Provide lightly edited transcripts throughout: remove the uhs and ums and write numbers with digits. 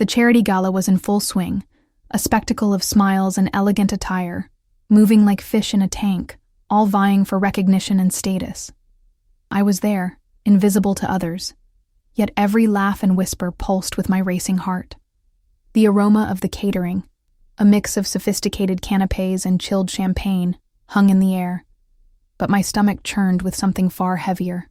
The charity gala was in full swing, a spectacle of smiles and elegant attire, moving like fish in a tank, all vying for recognition and status. I was there, invisible to others, yet every laugh and whisper pulsed with my racing heart. The aroma of the catering, a mix of sophisticated canapés and chilled champagne, hung in the air, but my stomach churned with something far heavier.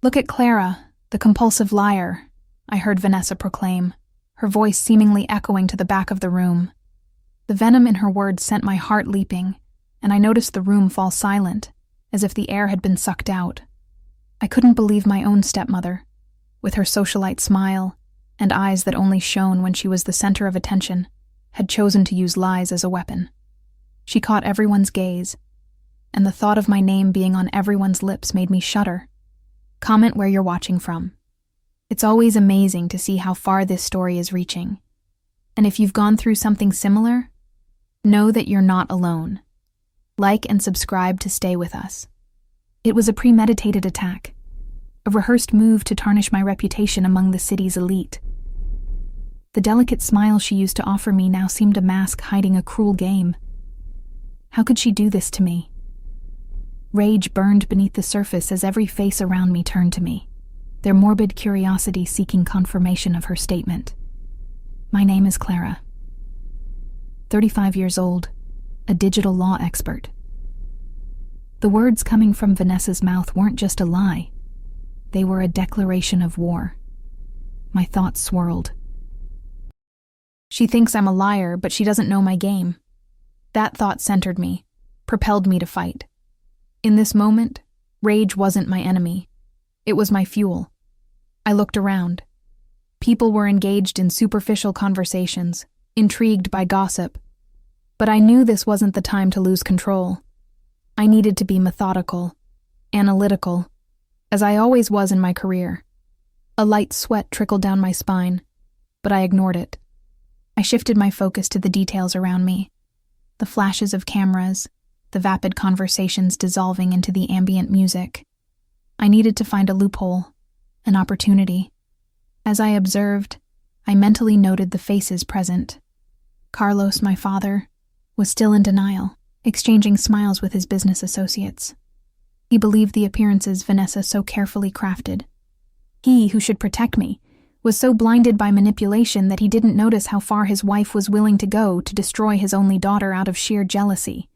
"Look at Clara, the compulsive liar," I heard Vanessa proclaim, her voice seemingly echoing to the back of the room. The venom in her words sent my heart leaping, and I noticed the room fall silent, as if the air had been sucked out. I couldn't believe my own stepmother, with her socialite smile and eyes that only shone when she was the center of attention, had chosen to use lies as a weapon. She caught everyone's gaze, and the thought of my name being on everyone's lips made me shudder. Comment where you're watching from. It's always amazing to see how far this story is reaching. And if you've gone through something similar, know that you're not alone. Like and subscribe to stay with us. It was a premeditated attack, a rehearsed move to tarnish my reputation among the city's elite. The delicate smile she used to offer me now seemed a mask hiding a cruel game. How could she do this to me? Rage burned beneath the surface as every face around me turned to me, their morbid curiosity seeking confirmation of her statement. My name is Clara. 35 years old, a digital law expert. The words coming from Vanessa's mouth weren't just a lie. They were a declaration of war. My thoughts swirled. She thinks I'm a liar, but she doesn't know my game. That thought centered me, propelled me to fight. In this moment, rage wasn't my enemy. It was my fuel. I looked around. People were engaged in superficial conversations, intrigued by gossip. But I knew this wasn't the time to lose control. I needed to be methodical, analytical, as I always was in my career. A light sweat trickled down my spine, but I ignored it. I shifted my focus to the details around me, the flashes of cameras, the vapid conversations dissolving into the ambient music. I needed to find a loophole, an opportunity. As I observed, I mentally noted the faces present. Carlos, my father, was still in denial, exchanging smiles with his business associates. He believed the appearances Vanessa so carefully crafted. He, who should protect me, was so blinded by manipulation that he didn't notice how far his wife was willing to go to destroy his only daughter out of sheer jealousy.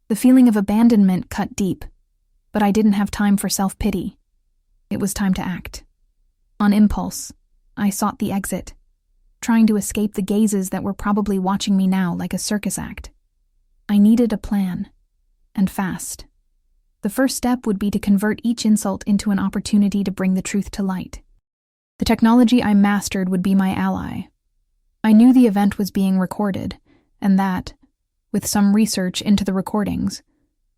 The feeling of abandonment cut deep, but I didn't have time for self-pity. It was time to act. On impulse, I sought the exit, trying to escape the gazes that were probably watching me now like a circus act. I needed a plan, and fast. The first step would be to convert each insult into an opportunity to bring the truth to light. The technology I mastered would be my ally. I knew the event was being recorded, and that, with some research into the recordings,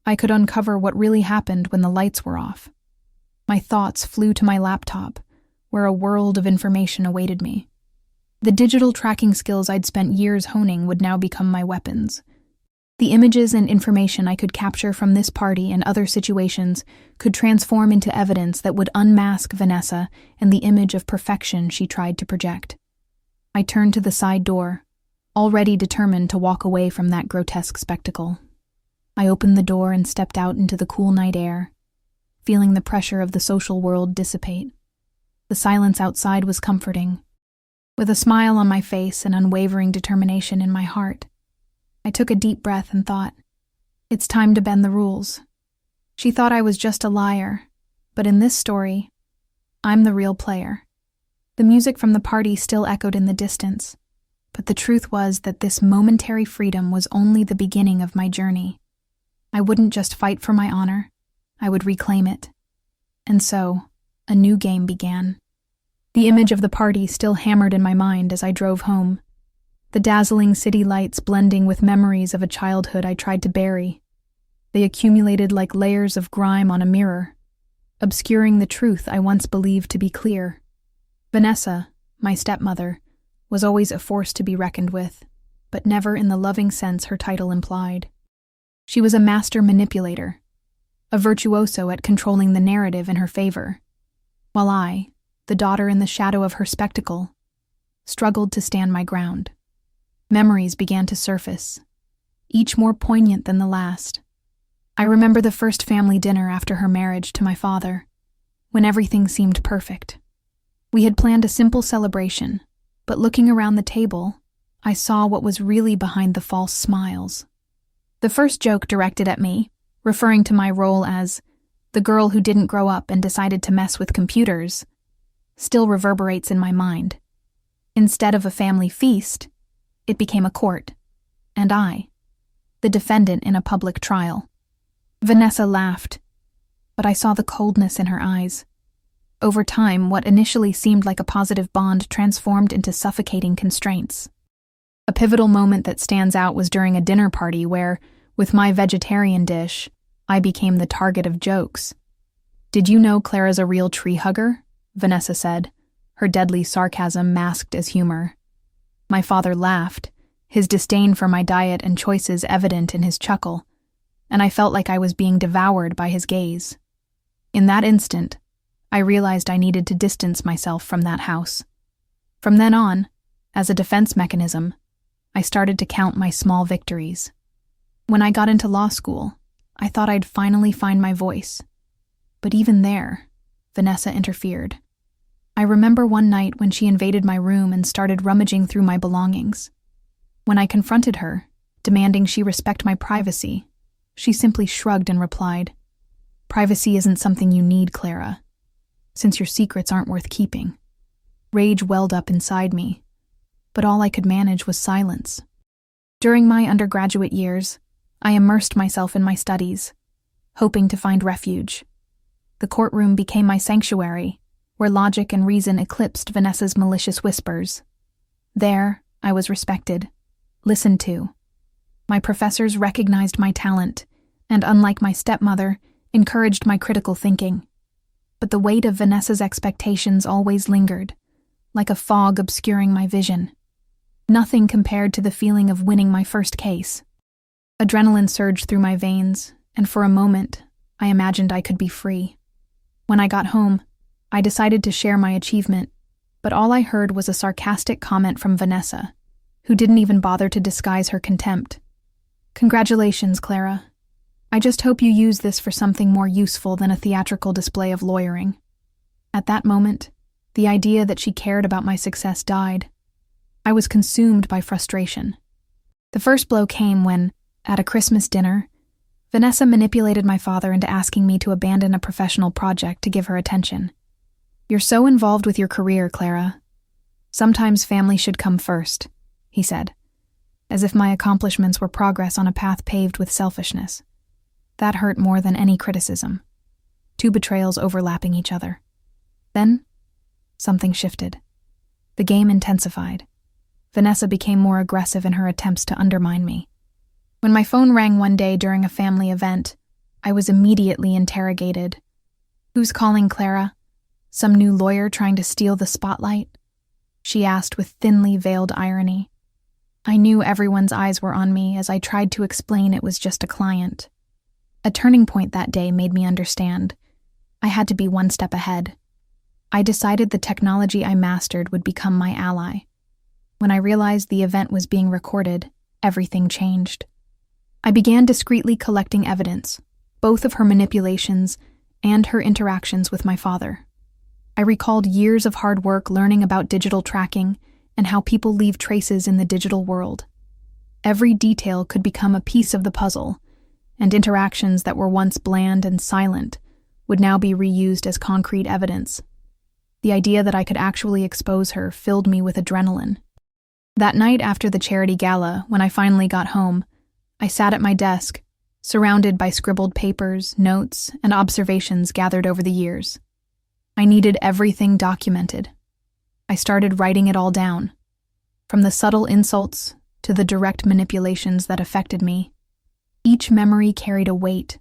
I could uncover what really happened when the lights were off. My thoughts flew to my laptop, where a world of information awaited me. The digital tracking skills I'd spent years honing would now become my weapons. The images and information I could capture from this party and other situations could transform into evidence that would unmask Vanessa and the image of perfection she tried to project. I turned to the side door, already determined to walk away from that grotesque spectacle. I opened the door and stepped out into the cool night air, feeling the pressure of the social world dissipate. The silence outside was comforting. With a smile on my face and unwavering determination in my heart, I took a deep breath and thought, it's time to bend the rules. She thought I was just a liar, but in this story, I'm the real player. The music from the party still echoed in the distance, but the truth was that this momentary freedom was only the beginning of my journey. I wouldn't just fight for my honor, I would reclaim it. And so, a new game began. The image of the party still hammered in my mind as I drove home. The dazzling city lights blending with memories of a childhood I tried to bury. They accumulated like layers of grime on a mirror, obscuring the truth I once believed to be clear. Vanessa, my stepmother, was always a force to be reckoned with, but never in the loving sense her title implied. She was a master manipulator, a virtuoso at controlling the narrative in her favor, while I, the daughter in the shadow of her spectacle, struggled to stand my ground. Memories began to surface, each more poignant than the last. I remember the first family dinner after her marriage to my father, when everything seemed perfect. We had planned a simple celebration, but looking around the table, I saw what was really behind the false smiles. The first joke directed at me, referring to my role as the girl who didn't grow up and decided to mess with computers, still reverberates in my mind. Instead of a family feast, it became a court, and I, the defendant in a public trial. Vanessa laughed, but I saw the coldness in her eyes. Over time, what initially seemed like a positive bond transformed into suffocating constraints. A pivotal moment that stands out was during a dinner party where, with my vegetarian dish, I became the target of jokes. "Did you know Clara's a real tree hugger?" Vanessa said, her deadly sarcasm masked as humor. My father laughed, his disdain for my diet and choices evident in his chuckle, and I felt like I was being devoured by his gaze. In that instant, I realized I needed to distance myself from that house. From then on, as a defense mechanism, I started to count my small victories. When I got into law school, I thought I'd finally find my voice. But even there, Vanessa interfered. I remember one night when she invaded my room and started rummaging through my belongings. When I confronted her, demanding she respect my privacy, she simply shrugged and replied, "Privacy isn't something you need, Clara, since your secrets aren't worth keeping." Rage welled up inside me, but all I could manage was silence. During my undergraduate years, I immersed myself in my studies, hoping to find refuge. The courtroom became my sanctuary, where logic and reason eclipsed Vanessa's malicious whispers. There, I was respected, listened to. My professors recognized my talent, and unlike my stepmother, encouraged my critical thinking. But the weight of Vanessa's expectations always lingered, like a fog obscuring my vision. Nothing compared to the feeling of winning my first case. Adrenaline surged through my veins, and for a moment, I imagined I could be free. When I got home, I decided to share my achievement, but all I heard was a sarcastic comment from Vanessa, who didn't even bother to disguise her contempt. "Congratulations, Clara. I just hope you use this for something more useful than a theatrical display of lawyering." At that moment, the idea that she cared about my success died. I was consumed by frustration. The first blow came when, at a Christmas dinner, Vanessa manipulated my father into asking me to abandon a professional project to give her attention. "You're so involved with your career, Clara. Sometimes family should come first," he said, as if my accomplishments were progress on a path paved with selfishness. That hurt more than any criticism. Two betrayals overlapping each other. Then, something shifted. The game intensified. Vanessa became more aggressive in her attempts to undermine me. When my phone rang one day during a family event, I was immediately interrogated. "Who's calling, Clara? Some new lawyer trying to steal the spotlight?" she asked with thinly veiled irony. I knew everyone's eyes were on me as I tried to explain it was just a client. A turning point that day made me understand. I had to be one step ahead. I decided the technology I mastered would become my ally. When I realized the event was being recorded, everything changed. I began discreetly collecting evidence, both of her manipulations and her interactions with my father. I recalled years of hard work learning about digital tracking and how people leave traces in the digital world. Every detail could become a piece of the puzzle, and interactions that were once bland and silent would now be reused as concrete evidence. The idea that I could actually expose her filled me with adrenaline. That night after the charity gala, when I finally got home, I sat at my desk, surrounded by scribbled papers, notes, and observations gathered over the years. I needed everything documented. I started writing it all down, from the subtle insults to the direct manipulations that affected me. Each memory carried a weight,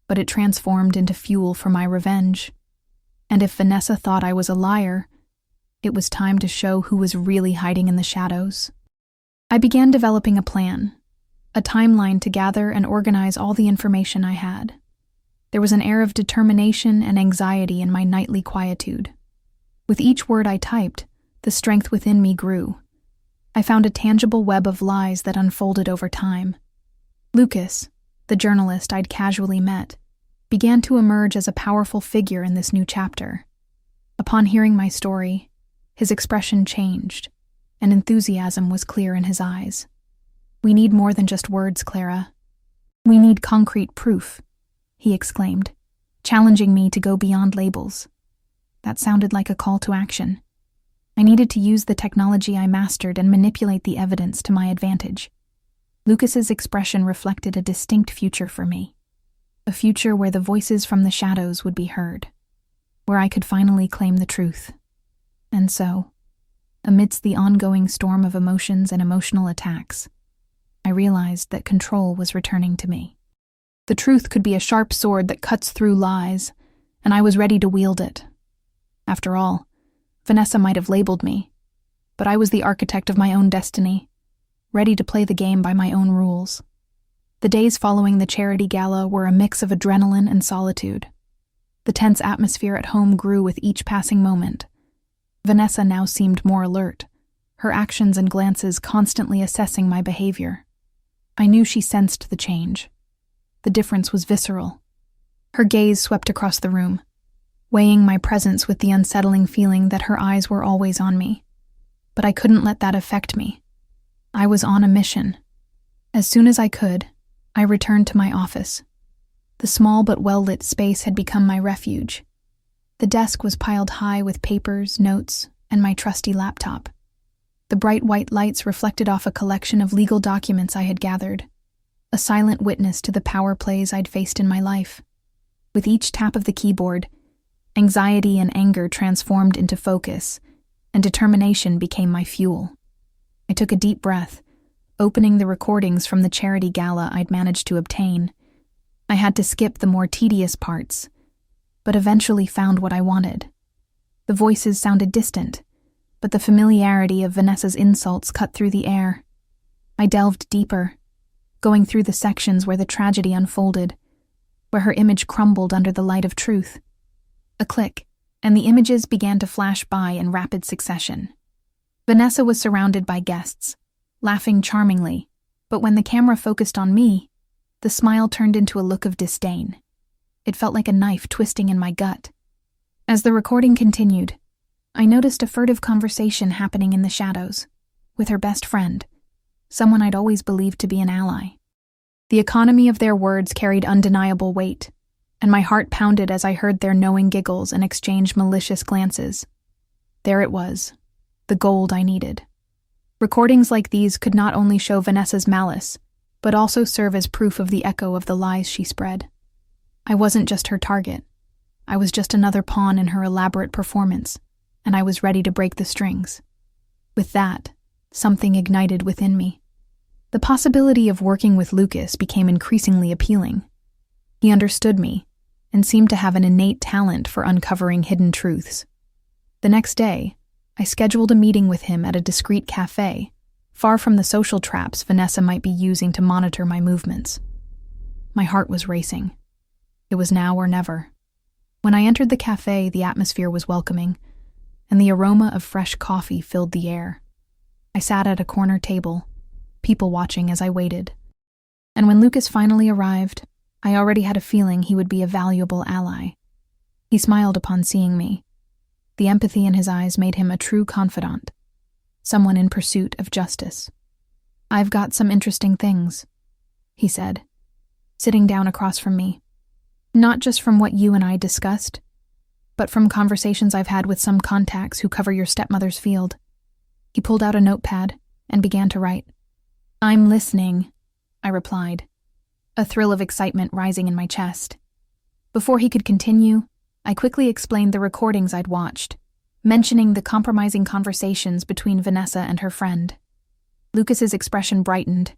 but it transformed into fuel for my revenge. And if Vanessa thought I was a liar, it was time to show who was really hiding in the shadows. I began developing a plan, a timeline to gather and organize all the information I had. There was an air of determination and anxiety in my nightly quietude. With each word I typed, The strength within me grew. I found a tangible web of lies that unfolded over time. Lucas, the journalist I'd casually met, began to emerge as a powerful figure in this new chapter. Upon hearing my story, his expression changed, and enthusiasm was clear in his eyes. "We need more than just words, Clara. We need concrete proof," he exclaimed, challenging me to go beyond labels. That sounded like a call to action. I needed to use the technology I mastered and manipulate the evidence to my advantage. Lucas's expression reflected a distinct future for me. A future where the voices from the shadows would be heard, where I could finally claim the truth. And so, amidst the ongoing storm of emotions and emotional attacks, I realized that control was returning to me. The truth could be a sharp sword that cuts through lies, and I was ready to wield it. After all, Vanessa might have labeled me, but I was the architect of my own destiny, ready to play the game by my own rules. The days following the charity gala were a mix of adrenaline and solitude. The tense atmosphere at home grew with each passing moment. Vanessa now seemed more alert, her actions and glances constantly assessing my behavior. I knew she sensed the change. The difference was visceral. Her gaze swept across the room, weighing my presence with the unsettling feeling that her eyes were always on me. But I couldn't let that affect me. I was on a mission. As soon as I could, I returned to my office. The small but well-lit space had become my refuge. The desk was piled high with papers, notes, and my trusty laptop. The bright white lights reflected off a collection of legal documents I had gathered, a silent witness to the power plays I'd faced in my life. With each tap of the keyboard, anxiety and anger transformed into focus, and determination became my fuel. I took a deep breath, opening the recordings from the charity gala I'd managed to obtain. I had to skip the more tedious parts, but eventually found what I wanted. The voices sounded distant, but the familiarity of Vanessa's insults cut through the air. I delved deeper, going through the sections where the tragedy unfolded, where her image crumbled under the light of truth. A click, and the images began to flash by in rapid succession. Vanessa was surrounded by guests, laughing charmingly, but when the camera focused on me, the smile turned into a look of disdain. It felt like a knife twisting in my gut. As the recording continued, I noticed a furtive conversation happening in the shadows, with her best friend, someone I'd always believed to be an ally. The economy of their words carried undeniable weight, and my heart pounded as I heard their knowing giggles and exchanged malicious glances. There it was, the gold I needed. Recordings like these could not only show Vanessa's malice, but also serve as proof of the echo of the lies she spread. I wasn't just her target. I was just another pawn in her elaborate performance, and I was ready to break the strings. With that, something ignited within me. The possibility of working with Lucas became increasingly appealing. He understood me, and seemed to have an innate talent for uncovering hidden truths. The next day, I scheduled a meeting with him at a discreet cafe, far from the social traps Vanessa might be using to monitor my movements. My heart was racing. It was now or never. When I entered the cafe, the atmosphere was welcoming, and the aroma of fresh coffee filled the air. I sat at a corner table, people watching as I waited. And when Lucas finally arrived, I already had a feeling he would be a valuable ally. He smiled upon seeing me. The empathy in his eyes made him a true confidant, someone in pursuit of justice. "I've got some interesting things," he said, sitting down across from me. "Not just from what you and I discussed, but from conversations I've had with some contacts who cover your stepmother's field." He pulled out a notepad and began to write. "I'm listening," I replied, a thrill of excitement rising in my chest. Before he could continue, I quickly explained the recordings I'd watched, mentioning the compromising conversations between Vanessa and her friend. Lucas's expression brightened,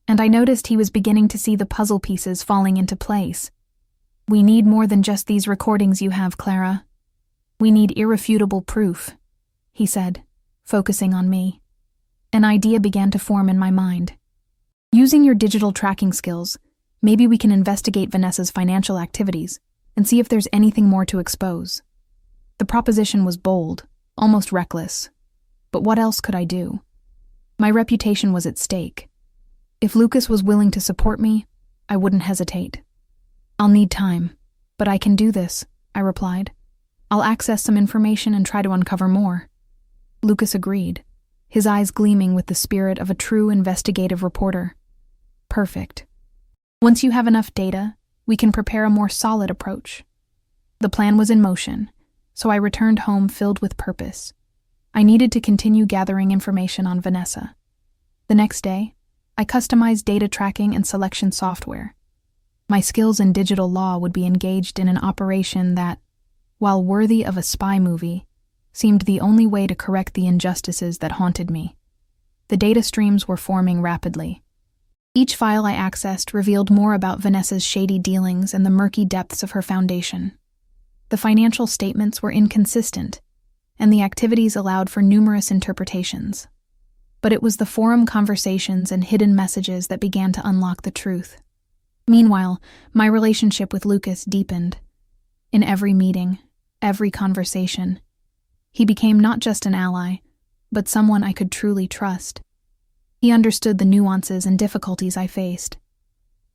and I noticed he was beginning to see the puzzle pieces falling into place. "We need more than just these recordings you have, Clara. We need irrefutable proof," he said, focusing on me. An idea began to form in my mind. "Using your digital tracking skills, maybe we can investigate Vanessa's financial activities and see if there's anything more to expose." The proposition was bold, almost reckless, But what else could I do? My reputation was at stake. If Lucas was willing to support me, I wouldn't hesitate. "I'll need time, but I can do this," I replied. "I'll access some information and try to uncover more." Lucas agreed, his eyes gleaming with the spirit of a true investigative reporter. "Perfect. Once you have enough data, we can prepare a more solid approach." The plan was in motion, so I returned home filled with purpose. I needed to continue gathering information on Vanessa. The next day, I customized data tracking and selection software. My skills in digital law would be engaged in an operation that, while worthy of a spy movie, seemed the only way to correct the injustices that haunted me. The data streams were forming rapidly. Each file I accessed revealed more about Vanessa's shady dealings and the murky depths of her foundation. The financial statements were inconsistent, and the activities allowed for numerous interpretations. But it was the forum conversations and hidden messages that began to unlock the truth. Meanwhile, my relationship with Lucas deepened. In every meeting, every conversation, he became not just an ally, but someone I could truly trust. He understood the nuances and difficulties I faced.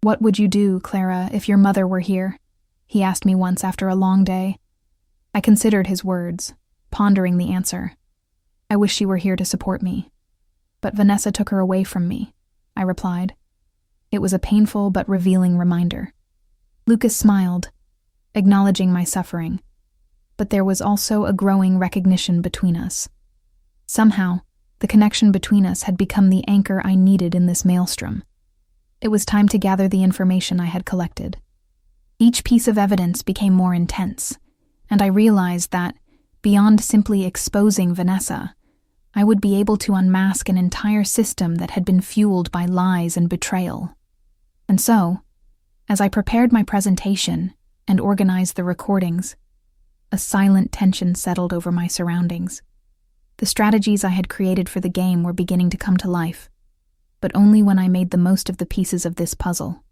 "What would you do, Clara, if your mother were here?" he asked me once after a long day. I considered his words, pondering the answer. "I wish she were here to support me. But Vanessa took her away from me," I replied. It was a painful but revealing reminder. Lucas smiled, acknowledging my suffering. But there was also a growing recognition between us. Somehow, the connection between us had become the anchor I needed in this maelstrom. It was time to gather the information I had collected. Each piece of evidence became more intense, and I realized that, beyond simply exposing Vanessa, I would be able to unmask an entire system that had been fueled by lies and betrayal. And so, as I prepared my presentation and organized the recordings, a silent tension settled over my surroundings. The strategies I had created for the game were beginning to come to life, but only when I made the most of the pieces of this puzzle.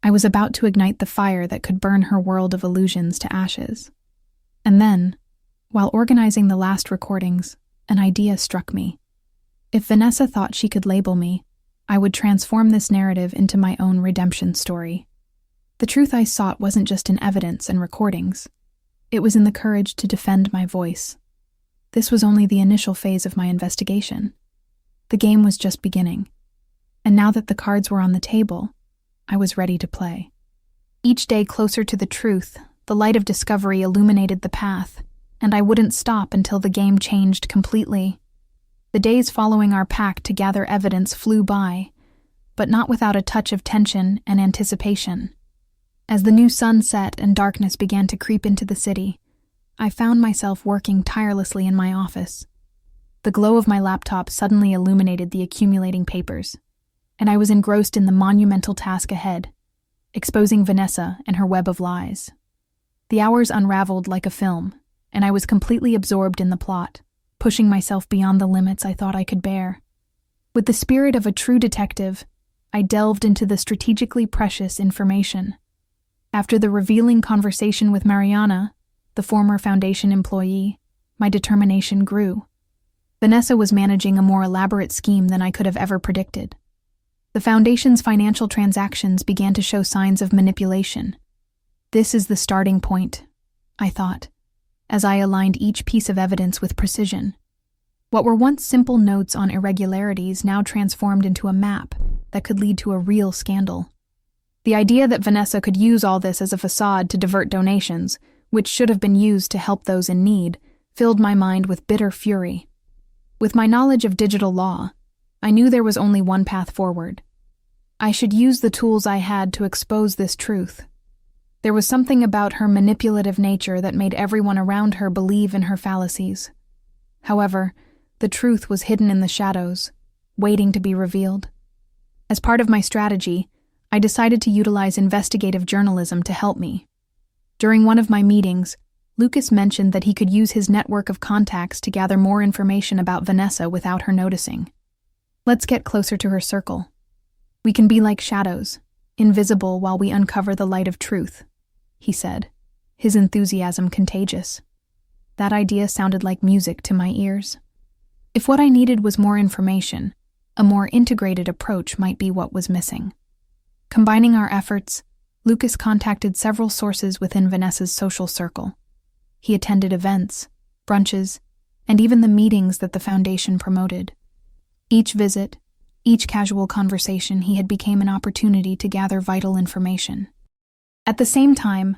I was about to ignite the fire that could burn her world of illusions to ashes. And then, while organizing the last recordings, an idea struck me. If Vanessa thought she could label me, I would transform this narrative into my own redemption story. The truth I sought wasn't just in evidence and recordings. It was in the courage to defend my voice. This was only the initial phase of my investigation. The game was just beginning. And now that the cards were on the table, I was ready to play. Each day closer to the truth, the light of discovery illuminated the path, and I wouldn't stop until the game changed completely. The days following our pact to gather evidence flew by, but not without a touch of tension and anticipation. As the new sun set and darkness began to creep into the city, I found myself working tirelessly in my office. The glow of my laptop suddenly illuminated the accumulating papers, and I was engrossed in the monumental task ahead, exposing Vanessa and her web of lies. The hours unraveled like a film, and I was completely absorbed in the plot, pushing myself beyond the limits I thought I could bear. With the spirit of a true detective, I delved into the strategically precious information. After the revealing conversation with Mariana, the former Foundation employee, my determination grew. Vanessa was managing a more elaborate scheme than I could have ever predicted. The Foundation's financial transactions began to show signs of manipulation. This is the starting point, I thought, as I aligned each piece of evidence with precision. What were once simple notes on irregularities now transformed into a map that could lead to a real scandal. The idea that Vanessa could use all this as a facade to divert donations, which should have been used to help those in need, filled my mind with bitter fury. With my knowledge of digital law, I knew there was only one path forward. I should use the tools I had to expose this truth. There was something about her manipulative nature that made everyone around her believe in her fallacies. However, the truth was hidden in the shadows, waiting to be revealed. As part of my strategy, I decided to utilize investigative journalism to help me. During one of my meetings, Lucas mentioned that he could use his network of contacts to gather more information about Vanessa without her noticing. "Let's get closer to her circle. We can be like shadows, invisible while we uncover the light of truth," he said, his enthusiasm contagious. That idea sounded like music to my ears. If what I needed was more information, a more integrated approach might be what was missing. Combining our efforts, Lucas contacted several sources within Vanessa's social circle. He attended events, brunches, and even the meetings that the foundation promoted. Each visit, each casual conversation he had became an opportunity to gather vital information. At the same time,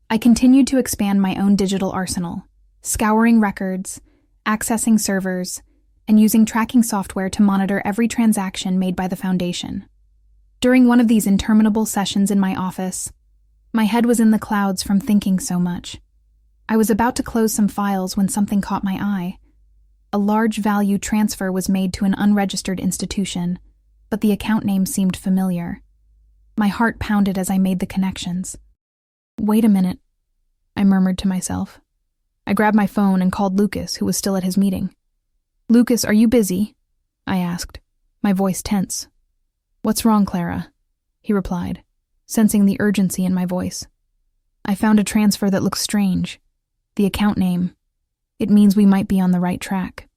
I continued to expand my own digital arsenal, scouring records, accessing servers, and using tracking software to monitor every transaction made by the foundation. During one of these interminable sessions in my office, my head was in the clouds from thinking so much. I was about to close some files when something caught my eye. A large value transfer was made to an unregistered institution, but the account name seemed familiar. My heart pounded as I made the connections. "Wait a minute," I murmured to myself. I grabbed my phone and called Lucas, who was still at his meeting. "Lucas, are you busy?" I asked, my voice tense. "What's wrong, Clara?" he replied, sensing the urgency in my voice. "I found a transfer that looks strange. The account name. It means we might be on the right track.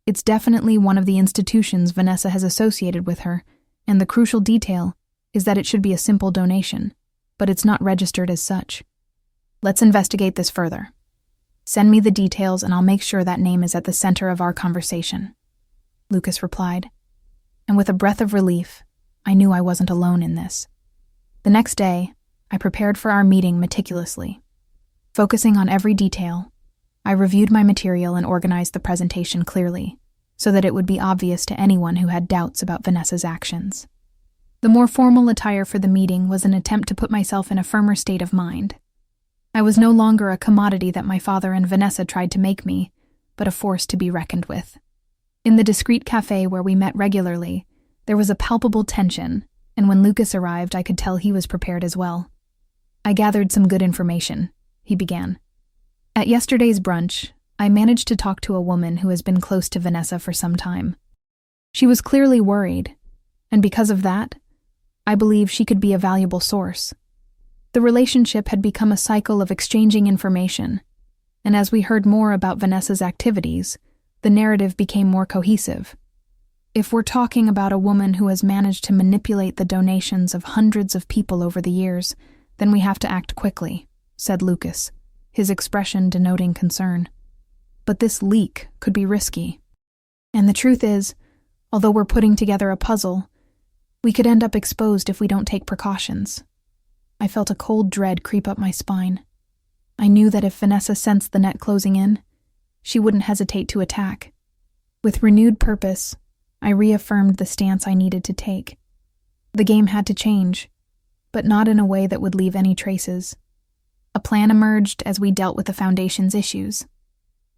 It's definitely one of the institutions Vanessa has associated with her, and the crucial detail is that it should be a simple donation, but it's not registered as such. Let's investigate this further. Send me the details and I'll make sure that name is at the center of our conversation," Lucas replied. And with a breath of relief, I knew I wasn't alone in this. The next day, I prepared for our meeting meticulously. Focusing on every detail, I reviewed my material and organized the presentation clearly, so that it would be obvious to anyone who had doubts about Vanessa's actions. The more formal attire for the meeting was an attempt to put myself in a firmer state of mind. I was no longer a commodity that my father and Vanessa tried to make me, but a force to be reckoned with. In the discreet cafe where we met regularly, there was a palpable tension, and when Lucas arrived, I could tell he was prepared as well. "I gathered some good information," he began. "At yesterday's brunch, I managed to talk to a woman who has been close to Vanessa for some time. She was clearly worried, and because of that, I believe she could be a valuable source. The relationship had become a cycle of exchanging information, and as we heard more about Vanessa's activities, the narrative became more cohesive. If we're talking about a woman who has managed to manipulate the donations of hundreds of people over the years, then we have to act quickly," said Lucas, his expression denoting concern. "But this leak could be risky. And the truth is, although we're putting together a puzzle, we could end up exposed if we don't take precautions." I felt a cold dread creep up my spine. I knew that if Vanessa sensed the net closing in, she wouldn't hesitate to attack. With renewed purpose, I reaffirmed the stance I needed to take. The game had to change, but not in a way that would leave any traces. A plan emerged as we dealt with the Foundation's issues.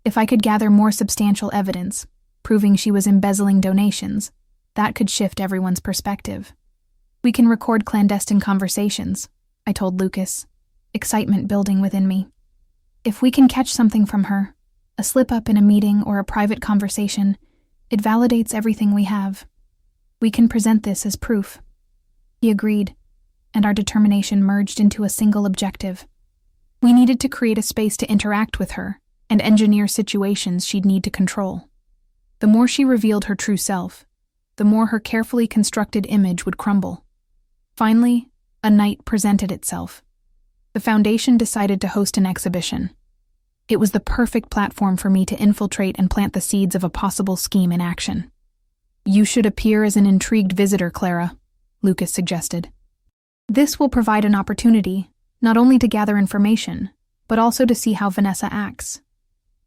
If I could gather more substantial evidence, proving she was embezzling donations, that could shift everyone's perspective. "We can record clandestine conversations," I told Lucas, excitement building within me. "If we can catch something from her, a slip-up in a meeting or a private conversation, it validates everything we have. We can present this as proof." He agreed, and our determination merged into a single objective. We needed to create a space to interact with her and engineer situations she'd need to control. The more she revealed her true self, the more her carefully constructed image would crumble. Finally, a night presented itself. The Foundation decided to host an exhibition. It was the perfect platform for me to infiltrate and plant the seeds of a possible scheme in action. "You should appear as an intrigued visitor, Clara," Lucas suggested. "This will provide an opportunity not only to gather information, but also to see how Vanessa acts.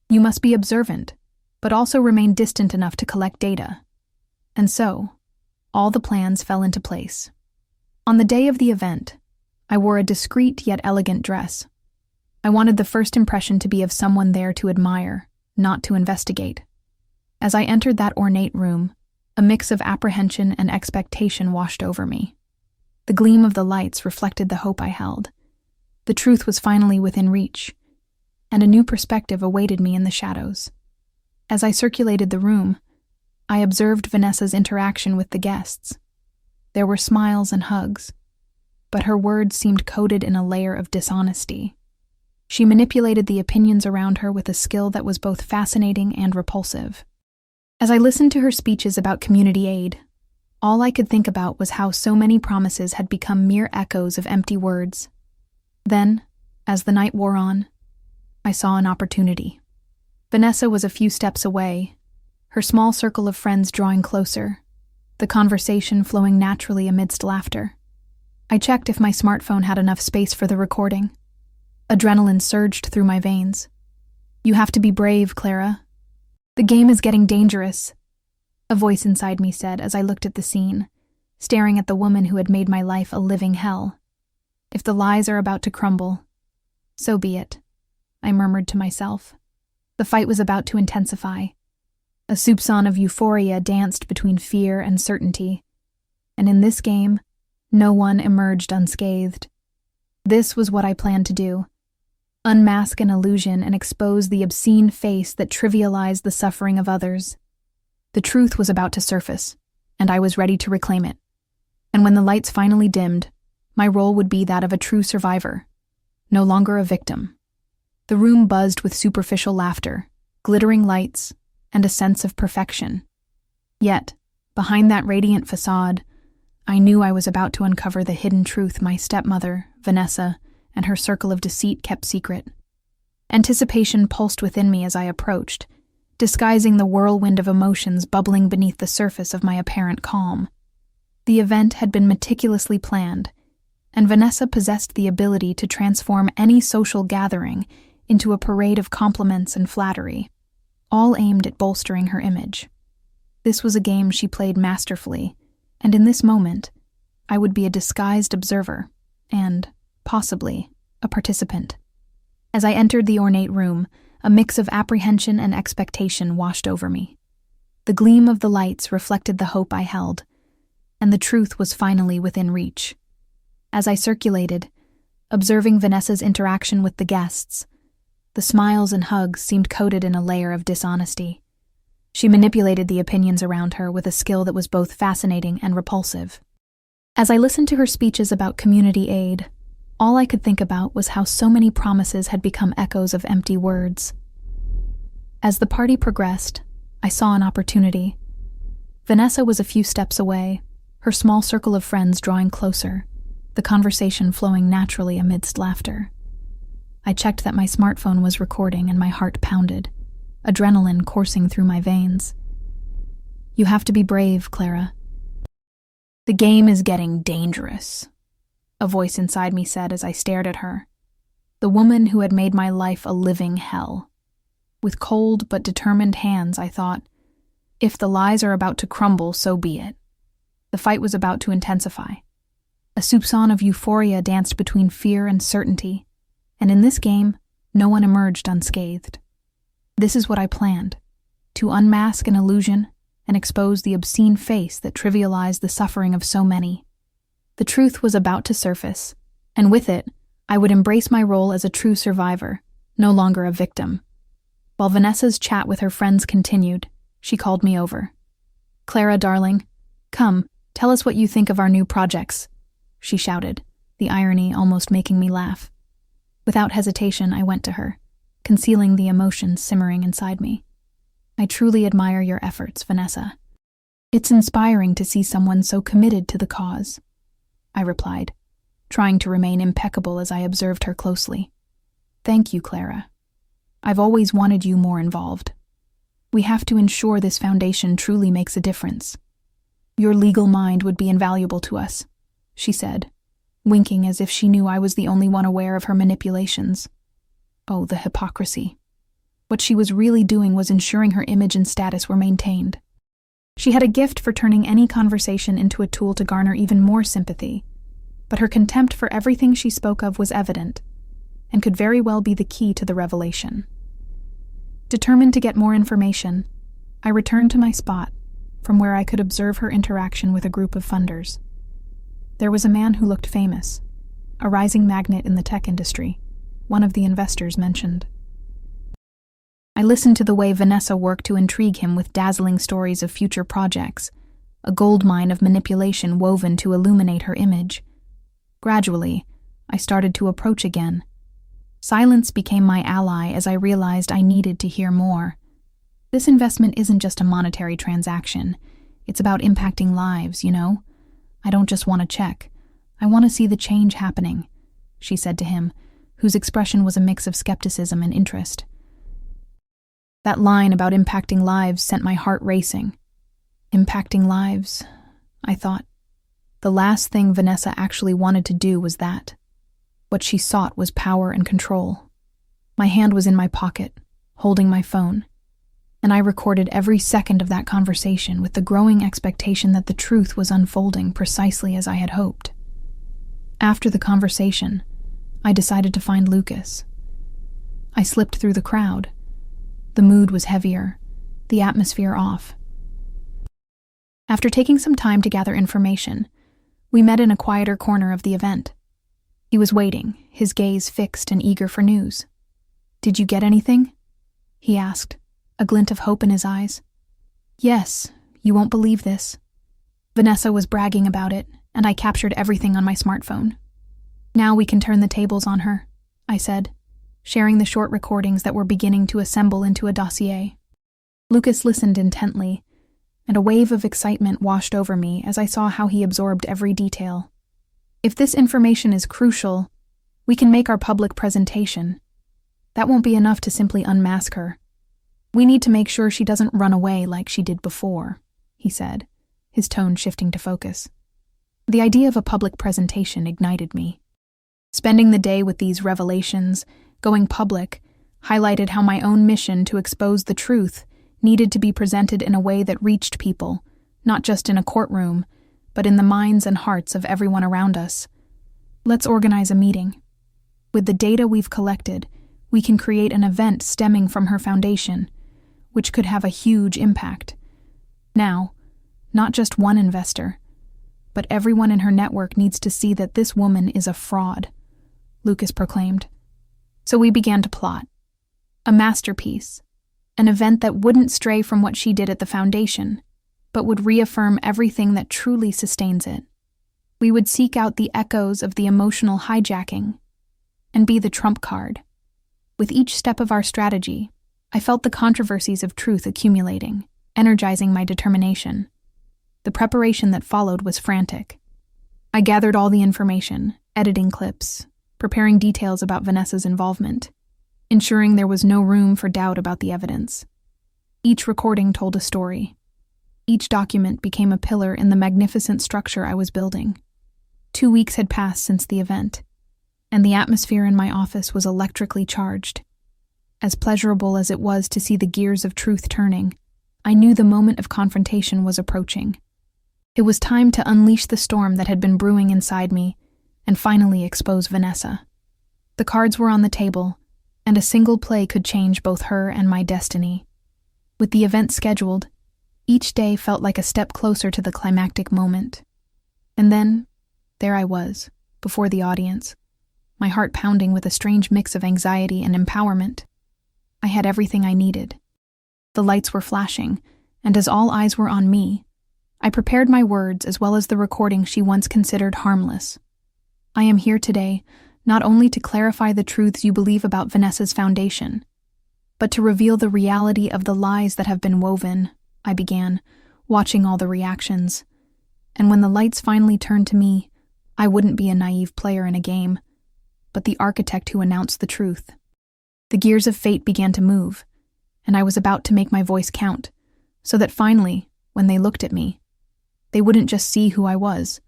You must be observant, but also remain distant enough to collect data." And so, all the plans fell into place. On the day of the event, I wore a discreet yet elegant dress. I wanted the first impression to be of someone there to admire, not to investigate. As I entered that ornate room, a mix of apprehension and expectation washed over me. The gleam of the lights reflected the hope I held. The truth was finally within reach, and a new perspective awaited me in the shadows. As I circulated the room, I observed Vanessa's interaction with the guests. There were smiles and hugs, but her words seemed coated in a layer of dishonesty. She manipulated the opinions around her with a skill that was both fascinating and repulsive. As I listened to her speeches about community aid, all I could think about was how so many promises had become mere echoes of empty words. Then, as the night wore on, I saw an opportunity. Vanessa was a few steps away, her small circle of friends drawing closer, the conversation flowing naturally amidst laughter. I checked if my smartphone had enough space for the recording. Adrenaline surged through my veins. "You have to be brave, Clara. The game is getting dangerous," a voice inside me said as I looked at the scene, staring at the woman who had made my life a living hell. "If the lies are about to crumble, so be it," I murmured to myself. The fight was about to intensify. A soupçon of euphoria danced between fear and certainty, and in this game, no one emerged unscathed. This was what I planned to do: unmask an illusion and expose the obscene face that trivialized the suffering of others. The truth was about to surface, and I was ready to reclaim it. And when the lights finally dimmed, my role would be that of a true survivor, no longer a victim. The room buzzed with superficial laughter, glittering lights, and a sense of perfection. Yet, behind that radiant facade, I knew I was about to uncover the hidden truth my stepmother, Vanessa, and her circle of deceit kept secret. Anticipation pulsed within me as I approached, disguising the whirlwind of emotions bubbling beneath the surface of my apparent calm. The event had been meticulously planned, and Vanessa possessed the ability to transform any social gathering into a parade of compliments and flattery, all aimed at bolstering her image. This was a game she played masterfully, and in this moment, I would be a disguised observer and, possibly, a participant. As I entered the ornate room, a mix of apprehension and expectation washed over me. The gleam of the lights reflected the hope I held, and the truth was finally within reach. As I circulated, observing Vanessa's interaction with the guests, the smiles and hugs seemed coated in a layer of dishonesty. She manipulated the opinions around her with a skill that was both fascinating and repulsive. As I listened to her speeches about community aid, all I could think about was how so many promises had become echoes of empty words. As the party progressed, I saw an opportunity. Vanessa was a few steps away, her small circle of friends drawing closer, the conversation flowing naturally amidst laughter. I checked that my smartphone was recording and my heart pounded, adrenaline coursing through my veins. "You have to be brave, Clara. The game is getting dangerous," a voice inside me said as I stared at her, the woman who had made my life a living hell. With cold but determined hands, I thought, if the lies are about to crumble, so be it. The fight was about to intensify. A soupçon of euphoria danced between fear and certainty, and in this game, no one emerged unscathed. This is what I planned: to unmask an illusion and expose the obscene face that trivialized the suffering of so many. The truth was about to surface, and with it, I would embrace my role as a true survivor, no longer a victim. While Vanessa's chat with her friends continued, she called me over. "Clara, darling, come, tell us what you think of our new projects," she shouted, the irony almost making me laugh. Without hesitation, I went to her, concealing the emotion simmering inside me. "I truly admire your efforts, Vanessa. It's inspiring to see someone so committed to the cause," I replied, trying to remain impeccable as I observed her closely. "Thank you, Clara. I've always wanted you more involved. We have to ensure this foundation truly makes a difference. Your legal mind would be invaluable to us," she said, winking as if she knew I was the only one aware of her manipulations. Oh, the hypocrisy. What she was really doing was ensuring her image and status were maintained. She had a gift for turning any conversation into a tool to garner even more sympathy, but her contempt for everything she spoke of was evident, and could very well be the key to the revelation. Determined to get more information, I returned to my spot, from where I could observe her interaction with a group of funders. There was a man who looked famous, a rising magnate in the tech industry, one of the investors mentioned. I listened to the way Vanessa worked to intrigue him with dazzling stories of future projects, a goldmine of manipulation woven to illuminate her image. Gradually, I started to approach again. Silence became my ally as I realized I needed to hear more. This investment isn't just a monetary transaction. It's about impacting lives, you know? I don't just want a check. I want to see the change happening, she said to him, whose expression was a mix of skepticism and interest. That line about impacting lives sent my heart racing. Impacting lives, I thought. The last thing Vanessa actually wanted to do was that. What she sought was power and control. My hand was in my pocket, holding my phone, and I recorded every second of that conversation with the growing expectation that the truth was unfolding precisely as I had hoped. After the conversation, I decided to find Lucas. I slipped through the crowd. The mood was heavier, the atmosphere off. After taking some time to gather information, we met in a quieter corner of the event. He was waiting, his gaze fixed and eager for news. "Did you get anything?" he asked, a glint of hope in his eyes. "Yes, you won't believe this." Vanessa was bragging about it, and I captured everything on my smartphone. "Now we can turn the tables on her," I said, sharing the short recordings that were beginning to assemble into a dossier. Lucas listened intently, and a wave of excitement washed over me as I saw how he absorbed every detail. "If this information is crucial, we can make our public presentation. That won't be enough to simply unmask her. We need to make sure she doesn't run away like she did before," he said, his tone shifting to focus. The idea of a public presentation ignited me. Spending the day with these revelations, going public, highlighted how my own mission to expose the truth needed to be presented in a way that reached people, not just in a courtroom, but in the minds and hearts of everyone around us. "Let's organize a meeting. With the data we've collected, we can create an event stemming from her foundation, which could have a huge impact. Now, not just one investor, but everyone in her network needs to see that this woman is a fraud," Lucas proclaimed. So we began to plot. A masterpiece, an event that wouldn't stray from what she did at the foundation, but would reaffirm everything that truly sustains it. We would seek out the echoes of the emotional hijacking and be the trump card. With each step of our strategy, I felt the controversies of truth accumulating, energizing my determination. The preparation that followed was frantic. I gathered all the information, editing clips, preparing details about Vanessa's involvement, ensuring there was no room for doubt about the evidence. Each recording told a story. Each document became a pillar in the magnificent structure I was building. 2 weeks had passed since the event, and the atmosphere in my office was electrically charged. As pleasurable as it was to see the gears of truth turning, I knew the moment of confrontation was approaching. It was time to unleash the storm that had been brewing inside me and finally expose Vanessa. The cards were on the table, and a single play could change both her and my destiny. With the event scheduled, each day felt like a step closer to the climactic moment. And then, there I was, before the audience, my heart pounding with a strange mix of anxiety and empowerment. I had everything I needed. The lights were flashing, and as all eyes were on me, I prepared my words as well as the recording she once considered harmless. "I am here today not only to clarify the truths you believe about Vanessa's foundation, but to reveal the reality of the lies that have been woven," I began, watching all the reactions. And when the lights finally turned to me, I wouldn't be a naive player in a game, but the architect who announced the truth. The gears of fate began to move, and I was about to make my voice count, so that finally, when they looked at me, they wouldn't just see who I was,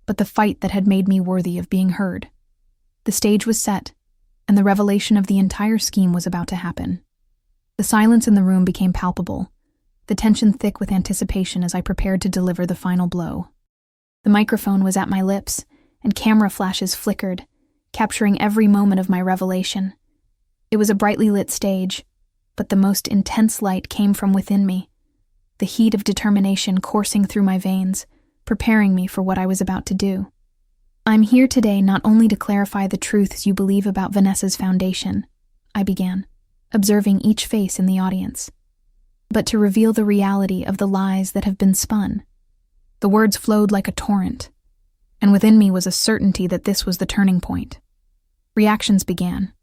but the fight that had made me worthy of being heard. The stage was set, and the revelation of the entire scheme was about to happen. The silence in the room became palpable, the tension thick with anticipation as I prepared to deliver the final blow. The microphone was at my lips, and camera flashes flickered, capturing every moment of my revelation. It was a brightly lit stage, but the most intense light came from within me, the heat of determination coursing through my veins, preparing me for what I was about to do. "I'm here today not only to clarify the truths you believe about Vanessa's foundation," I began, observing each face in the audience, "but to reveal the reality of the lies that have been spun." The words flowed like a torrent, and within me was a certainty that this was the turning point. Reactions began,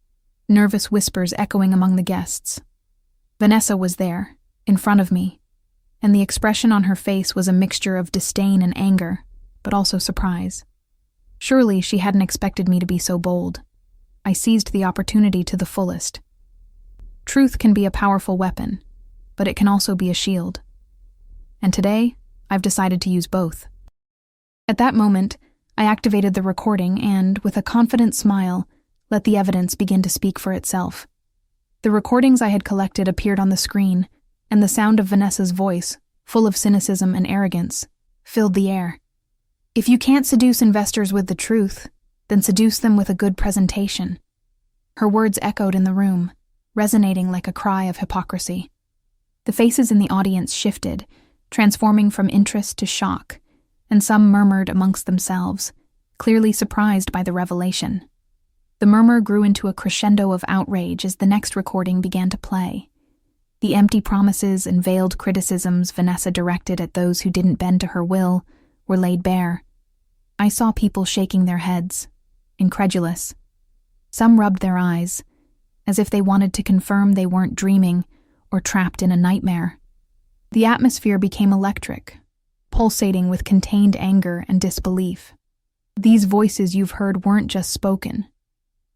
nervous whispers echoing among the guests. Vanessa was there, in front of me, and the expression on her face was a mixture of disdain and anger, but also surprise. Surely she hadn't expected me to be so bold. I seized the opportunity to the fullest. Truth can be a powerful weapon, but it can also be a shield. And today, I've decided to use both. At that moment, I activated the recording and, with a confident smile, let the evidence begin to speak for itself. The recordings I had collected appeared on the screen, and the sound of Vanessa's voice, full of cynicism and arrogance, filled the air. If you can't seduce investors with the truth, then seduce them with a good presentation. Her words echoed in the room, resonating like a cry of hypocrisy. The faces in the audience shifted, transforming from interest to shock, and some murmured amongst themselves, clearly surprised by the revelation. The murmur grew into a crescendo of outrage as the next recording began to play. The empty promises and veiled criticisms Vanessa directed at those who didn't bend to her will were laid bare. I saw people shaking their heads, incredulous. Some rubbed their eyes, as if they wanted to confirm they weren't dreaming or trapped in a nightmare. The atmosphere became electric, pulsating with contained anger and disbelief. These voices you've heard weren't just spoken.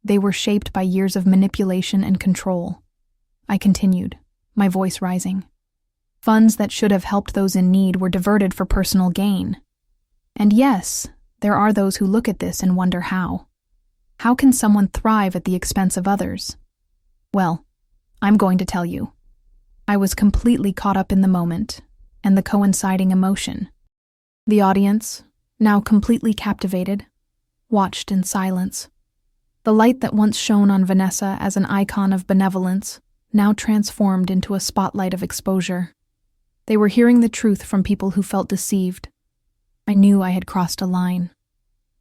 They were shaped by years of manipulation and control. I continued, my voice rising. Funds that should have helped those in need were diverted for personal gain. And yes, there are those who look at this and wonder how. How can someone thrive at the expense of others? Well, I'm going to tell you. I was completely caught up in the moment and the coinciding emotion. The audience, now completely captivated, watched in silence. The light that once shone on Vanessa as an icon of benevolence now transformed into a spotlight of exposure. They were hearing the truth from people who felt deceived. I knew I had crossed a line.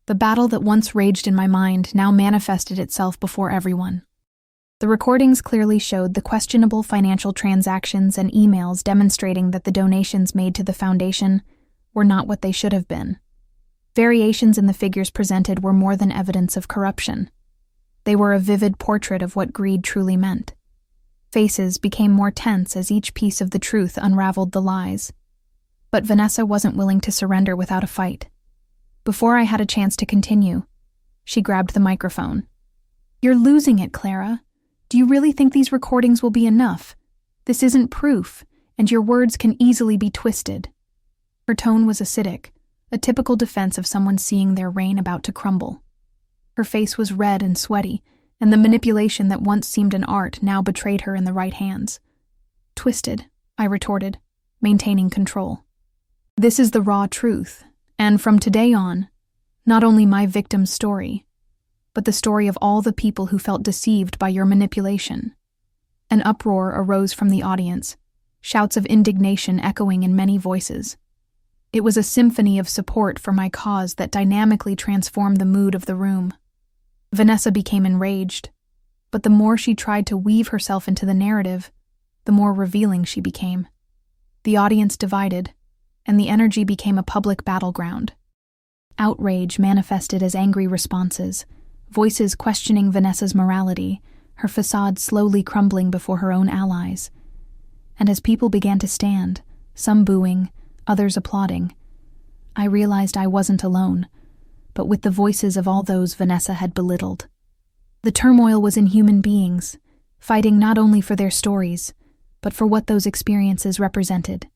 The battle that once raged in my mind now manifested itself before everyone. The recordings clearly showed the questionable financial transactions and emails demonstrating that the donations made to the foundation were not what they should have been. Variations in the figures presented were more than evidence of corruption. They were a vivid portrait of what greed truly meant. Faces became more tense as each piece of the truth unraveled the lies. But Vanessa wasn't willing to surrender without a fight. Before I had a chance to continue, she grabbed the microphone. "You're losing it, Clara. Do you really think these recordings will be enough? This isn't proof, and your words can easily be twisted." Her tone was acidic, a typical defense of someone seeing their reign about to crumble. Her face was red and sweaty, and the manipulation that once seemed an art now betrayed her in the right hands. "Twisted," I retorted, maintaining control. "This is the raw truth, and from today on, not only my victim's story, but the story of all the people who felt deceived by your manipulation." An uproar arose from the audience, shouts of indignation echoing in many voices. It was a symphony of support for my cause that dynamically transformed the mood of the room. Vanessa became enraged, but the more she tried to weave herself into the narrative, the more revealing she became. The audience divided, and the energy became a public battleground. Outrage manifested as angry responses, voices questioning Vanessa's morality, her facade slowly crumbling before her own allies. And as people began to stand, some booing, others applauding, I realized I wasn't alone, but with the voices of all those Vanessa had belittled. The turmoil was in human beings, fighting not only for their stories, but for what those experiences represented.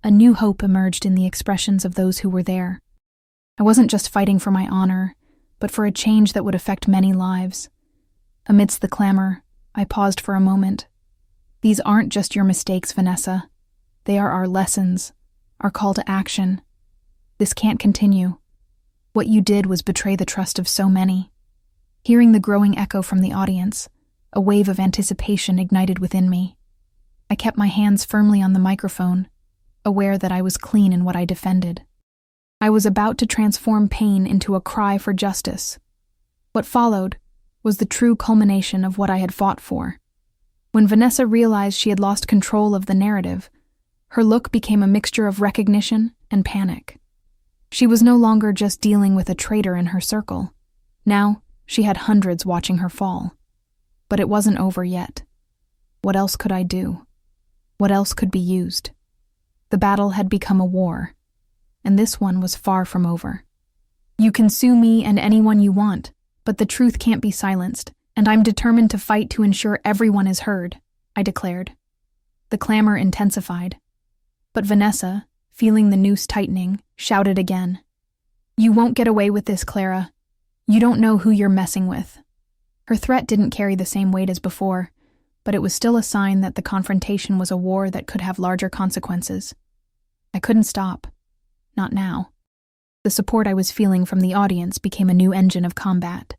A new hope emerged in the expressions of those who were there. I wasn't just fighting for my honor, but for a change that would affect many lives. Amidst the clamor, I paused for a moment. These aren't just your mistakes, Vanessa. They are our lessons, our call to action. This can't continue. What you did was betray the trust of so many. Hearing the growing echo from the audience, a wave of anticipation ignited within me. I kept my hands firmly on the microphone, aware that I was clean in what I defended. I was about to transform pain into a cry for justice. What followed was the true culmination of what I had fought for. When Vanessa realized she had lost control of the narrative, her look became a mixture of recognition and panic. She was no longer just dealing with a traitor in her circle. Now, she had hundreds watching her fall. But it wasn't over yet. What else could I do? What else could be used? The battle had become a war, and this one was far from over. You can sue me and anyone you want, but the truth can't be silenced, and I'm determined to fight to ensure everyone is heard, I declared. The clamor intensified. But Vanessa, feeling the noose tightening, shouted again. You won't get away with this, Clara. You don't know who you're messing with. Her threat didn't carry the same weight as before, but it was still a sign that the confrontation was a war that could have larger consequences. I couldn't stop. Not now. The support I was feeling from the audience became a new engine of combat.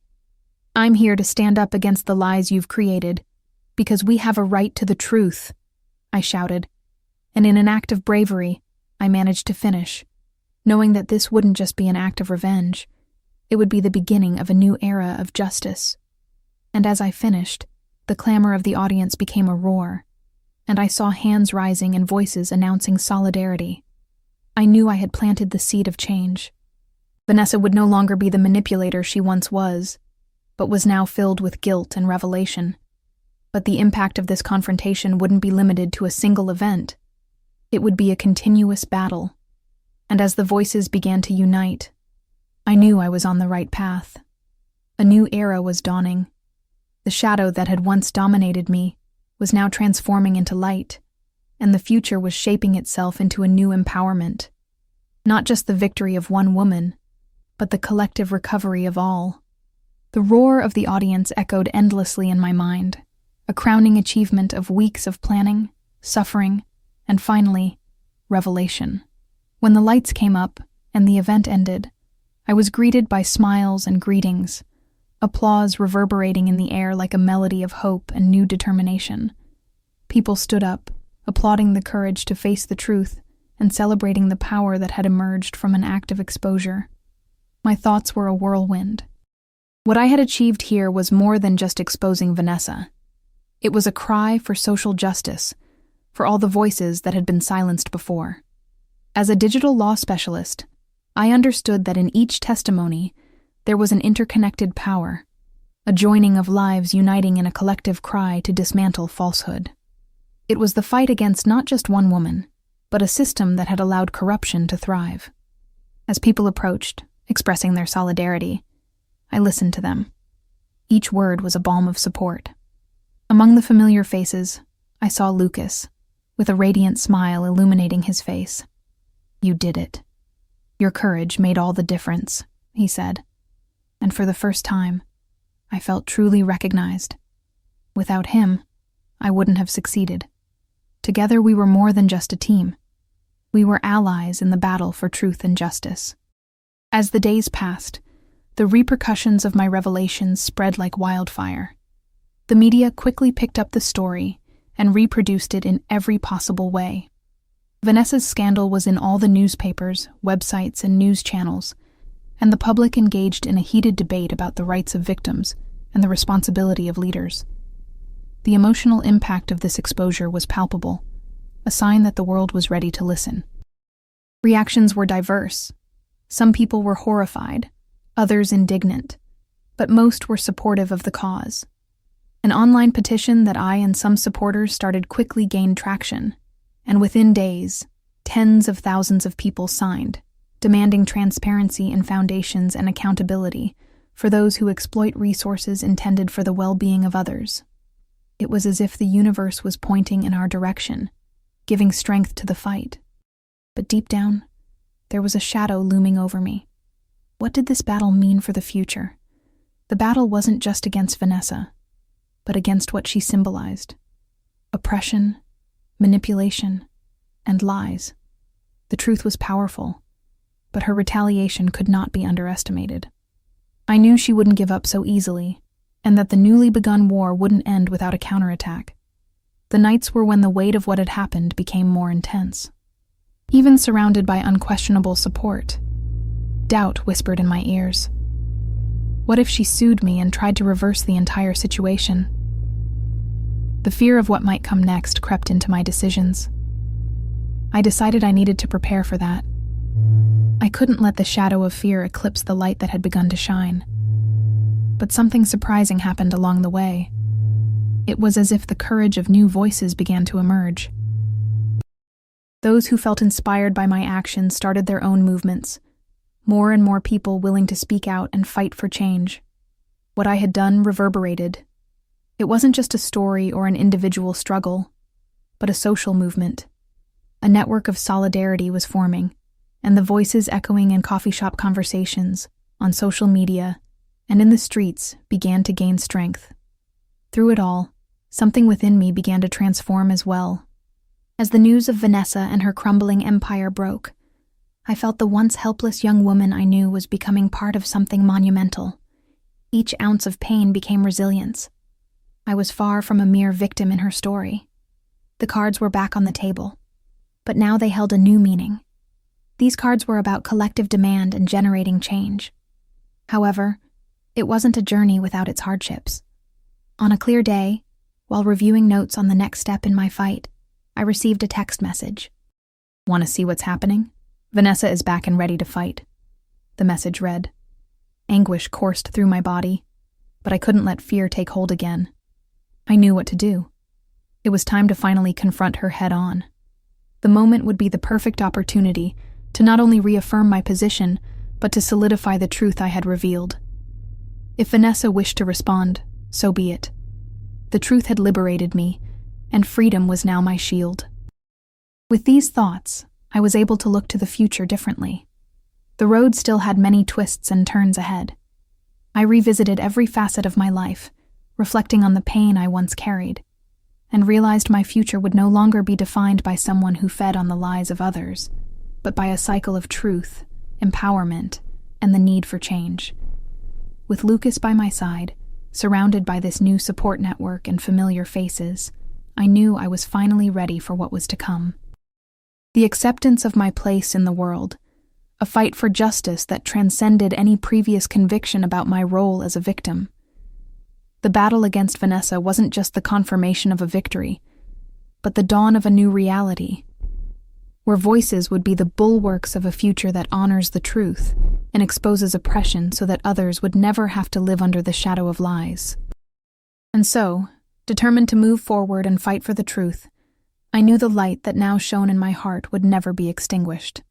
I'm here to stand up against the lies you've created, because we have a right to the truth, I shouted, and in an act of bravery, I managed to finish, knowing that this wouldn't just be an act of revenge, it would be the beginning of a new era of justice. And as I finished, the clamor of the audience became a roar, and I saw hands rising and voices announcing solidarity. I knew I had planted the seed of change. Vanessa would no longer be the manipulator she once was, but was now filled with guilt and revelation. But the impact of this confrontation wouldn't be limited to a single event. It would be a continuous battle. And as the voices began to unite, I knew I was on the right path. A new era was dawning. The shadow that had once dominated me was now transforming into light, and the future was shaping itself into a new empowerment. Not just the victory of one woman, but the collective recovery of all. The roar of the audience echoed endlessly in my mind, a crowning achievement of weeks of planning, suffering, and finally, revelation. When the lights came up and the event ended, I was greeted by smiles and greetings, applause reverberating in the air like a melody of hope and new determination. People stood up, applauding the courage to face the truth and celebrating the power that had emerged from an act of exposure. My thoughts were a whirlwind. What I had achieved here was more than just exposing Vanessa. It was a cry for social justice, for all the voices that had been silenced before. As a digital law specialist, I understood that in each testimony, there was an interconnected power, a joining of lives uniting in a collective cry to dismantle falsehood. It was the fight against not just one woman, but a system that had allowed corruption to thrive. As people approached, expressing their solidarity, I listened to them. Each word was a balm of support. Among the familiar faces, I saw Lucas, with a radiant smile illuminating his face. You did it. Your courage made all the difference, he said. And for the first time, I felt truly recognized. Without him, I wouldn't have succeeded. Together we were more than just a team. We were allies in the battle for truth and justice. As the days passed, the repercussions of my revelations spread like wildfire. The media quickly picked up the story and reproduced it in every possible way. Vanessa's scandal was in all the newspapers, websites, and news channels, and the public engaged in a heated debate about the rights of victims and the responsibility of leaders. The emotional impact of this exposure was palpable, a sign that the world was ready to listen. Reactions were diverse. Some people were horrified, others indignant, but most were supportive of the cause. An online petition that I and some supporters started quickly gained traction, and within days, tens of thousands of people signed, demanding transparency in foundations and accountability for those who exploit resources intended for the well-being of others. It was as if the universe was pointing in our direction, giving strength to the fight. But deep down, there was a shadow looming over me. What did this battle mean for the future? The battle wasn't just against Vanessa, but against what she symbolized. Oppression, manipulation, and lies. The truth was powerful, but her retaliation could not be underestimated. I knew she wouldn't give up so easily, and that the newly begun war wouldn't end without a counterattack. The nights were when the weight of what had happened became more intense. Even surrounded by unquestionable support, doubt whispered in my ears. What if she sued me and tried to reverse the entire situation? The fear of what might come next crept into my decisions. I decided I needed to prepare for that. I couldn't let the shadow of fear eclipse the light that had begun to shine. But something surprising happened along the way. It was as if the courage of new voices began to emerge. Those who felt inspired by my actions started their own movements, more and more people willing to speak out and fight for change. What I had done reverberated. It wasn't just a story or an individual struggle, but a social movement. A network of solidarity was forming, and the voices echoing in coffee shop conversations, on social media, and in the streets began to gain strength. Through it all, something within me began to transform as well. As the news of Vanessa and her crumbling empire broke, I felt the once helpless young woman I knew was becoming part of something monumental. Each ounce of pain became resilience. I was far from a mere victim in her story. The cards were back on the table, but now they held a new meaning. These cards were about collective demand and generating change. However, it wasn't a journey without its hardships. On a clear day, while reviewing notes on the next step in my fight, I received a text message. "Want to see what's happening? Vanessa is back and ready to fight." The message read. Anguish coursed through my body, but I couldn't let fear take hold again. I knew what to do. It was time to finally confront her head-on. The moment would be the perfect opportunity to not only reaffirm my position, but to solidify the truth I had revealed. If Vanessa wished to respond, so be it. The truth had liberated me, and freedom was now my shield. With these thoughts, I was able to look to the future differently. The road still had many twists and turns ahead. I revisited every facet of my life, reflecting on the pain I once carried, and realized my future would no longer be defined by someone who fed on the lies of others, but by a cycle of truth, empowerment, and the need for change. With Lucas by my side, surrounded by this new support network and familiar faces, I knew I was finally ready for what was to come. The acceptance of my place in the world, a fight for justice that transcended any previous conviction about my role as a victim. The battle against Vanessa wasn't just the confirmation of a victory, but the dawn of a new reality, where voices would be the bulwarks of a future that honors the truth and exposes oppression so that others would never have to live under the shadow of lies. And so, determined to move forward and fight for the truth, I knew the light that now shone in my heart would never be extinguished.